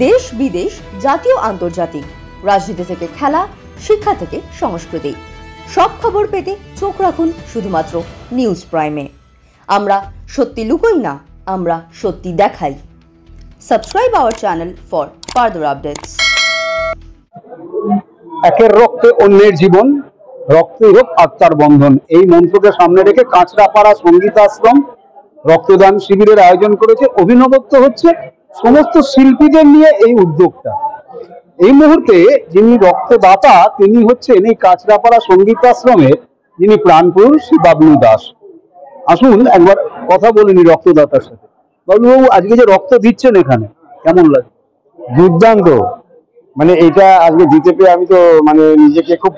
দেশ বিদেশ, জাতীয় আন্তর্জাতিক, রাজনীতি থেকে খেলা, শিক্ষা থেকে সংস্কৃতি, সব খবর পেতে চোখ রাখুন শুধুমাত্র নিউজ প্রাইমে। আমরা সত্যি লুকোই না, আমরা সত্যি দেখাই। Subscribe our channel for further updates. একের রক্তে অন্যের জীবন, রক্তেই হোক আত্মার বন্ধন, এই মন্ত্রকে সামনে রেখে কাঁচরাপাড়া সঙ্গীত আশ্রম রক্তদান শিবিরের আয়োজন করেছে। অভিনবত্ব হচ্ছে সমস্ত শিল্পীদের নিয়ে এই উদ্যোগটা। এই মুহূর্তে যিনি রক্তদাতা তিনি হচ্ছেন এই কাঁচরাপাড়া সঙ্গীত আশ্রমের যিনি প্রাণপুরুষ শ্রী বাবলু দাস। আসুন একবার কথা বলিনি রক্তদাতার সাথে। বাবলুবাবু, আজকে যে রক্ত দিচ্ছেন এখানে কেমন লাগে? দুর্দান্ত, মানে এটা আজকে দিতে পেরে আমি তো মানে নিজেকে খুব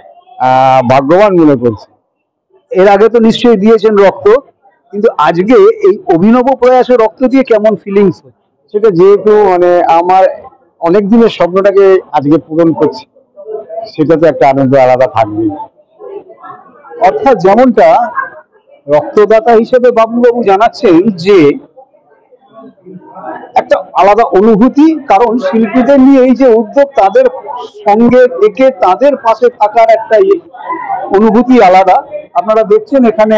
ভাগ্যবান মনে করছি। এর আগে তো নিশ্চয়ই দিয়েছেন রক্ত, কিন্তু আজকে এই অভিনব প্রয়াসে রক্ত দিয়ে কেমন ফিলিংস হচ্ছে? সেটা যেহেতু মানে আমার অনেক দিনের স্বপ্নটাকে আজকে পূরণ করছি, সেটা তো একটা আনন্দ আলাদা থাকবেই। অর্থাৎ যেমনটা রক্তদাতা হিসেবে বাবলুবাবু জানাচ্ছেন যে একটা আলাদা অনুভূতি, কারণ শিল্পীদের নিয়ে এই যে উদ্যোগ, তাদের সঙ্গে থেকে তাদের পাশে থাকার একটা অনুভূতি আলাদা। আপনারা দেখছেন এখানে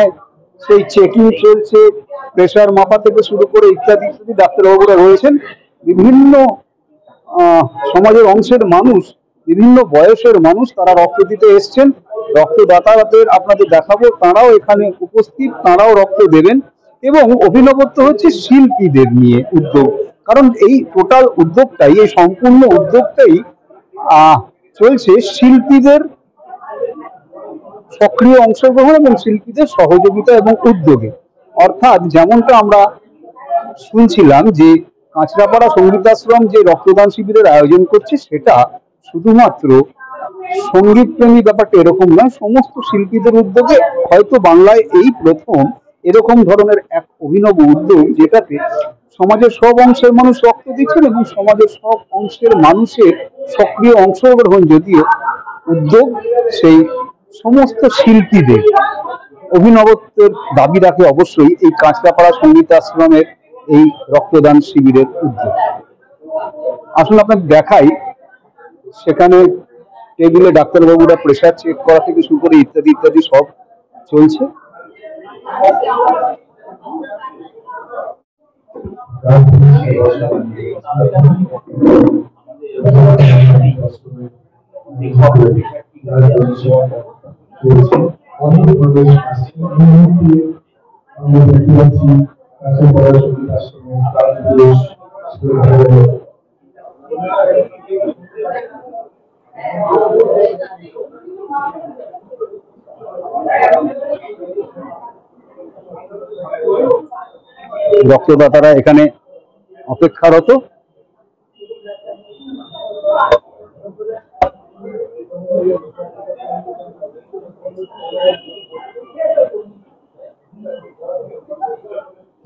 সেই চেকিং চলছে, প্রেসার মাপা থেকে শুরু করে ইত্যাদি ইত্যাদি। ডাক্তারবাবুরা রয়েছেন, বিভিন্ন সমাজের অংশের মানুষ, বিভিন্ন বয়সের মানুষ, তারা রক্ত দিতে এসছেন। রক্তদাতাদের আপনাদের দেখাবো, তারাও এখানে উপস্থিত, তারাও রক্ত দেবেন। এবং অভিনবত্ব হচ্ছে শিল্পীদের নিয়ে উদ্যোগ, কারণ এই টোটাল উদ্যোগটাই, এই সম্পূর্ণ উদ্যোগটাই চলছে শিল্পীদের সক্রিয় অংশগ্রহণ এবং শিল্পীদের সহযোগিতা এবং উদ্যোগে। অর্থাৎ যেমনটা আমরা শুনছিলাম যে কাঁচরাপাড়া সঙ্গীতাশ্রম যে রক্তদান শিবিরের আয়োজন করছে, সেটা শুধুমাত্র সঙ্গীত প্রেমী ব্যাপারটা এরকম নয়, সমস্ত শিল্পীদের উদ্যোগে। হয়তো বাংলায় এই প্রথম এরকম ধরনের এক অভিনব উদ্যোগ, যেটাতে সমাজের সব অংশের মানুষ রক্ত দিচ্ছেন এবং সমাজের সব অংশের মানুষের সক্রিয় অংশগ্রহণ। যদিও উদ্যোগ সেই সমস্ত শিল্পীদের অভিনবত্বের দাবি রাখে অবশ্যই এই কাঁচরাপাড়া সঙ্গীত আশ্রমের এই রক্তদান শিবিরের উদ্যোগ। আসলে আপনাকে দেখাই, সেখানে টেবিলে ডাক্তারবাবুরা প্রেসার চেক করা থেকে শুরু করে ইত্যাদি ইত্যাদি সব চলছে। রক্তদাতারা এখানে অপেক্ষারত।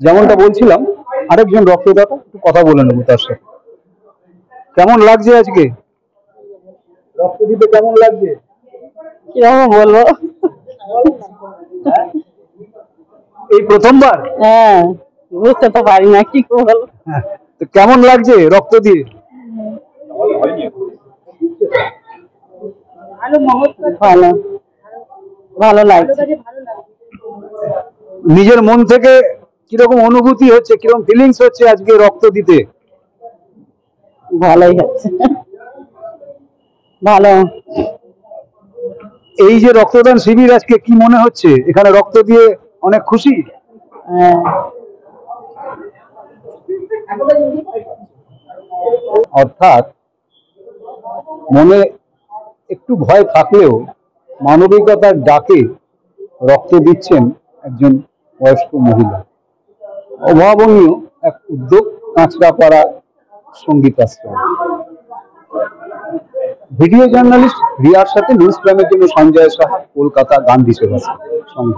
যেমনটা বলছিলাম, আরেকজন রক্তদাতা, একটু কথা বলে নেবো তার সাথে। কেমন লাগছে আজকে রক্ত দিতে? কেমন লাগছে? কিরকম বলবো, এই প্রথমবার? হ্যাঁ, বুঝতে তো পারি না কি বলবো। কেমন লাগছে রক্ত দিয়ে? ভালো ভালো লাগছে। নিজের মন থেকে কিরকম অনুভূতি হচ্ছে, কিরকম ফিলিংস হচ্ছে আজকে রক্ত দিতে? ভালোই হচ্ছে, ভালো। এই যে রক্তদান শিবির, আজকে কি মনে হচ্ছে? এখানে রক্ত দিয়ে অনেক খুশি? অর্থাৎ মনে একটু ভয় থাকলেও মানবিকতার ডাকে রক্ত দিচ্ছেন একজন বয়স্ক মহিলা। অভাবনীয় এক উদ্যোগ কাঁচরাপাড়া সঙ্গীত আশ্রম। ভিডিও জার্নালিস্ট রিয়ার সাথে নিউজ প্রাইমের জন্য সঞ্জয় সাহা, কলকাতা গান্ধী সেবা সংঘ।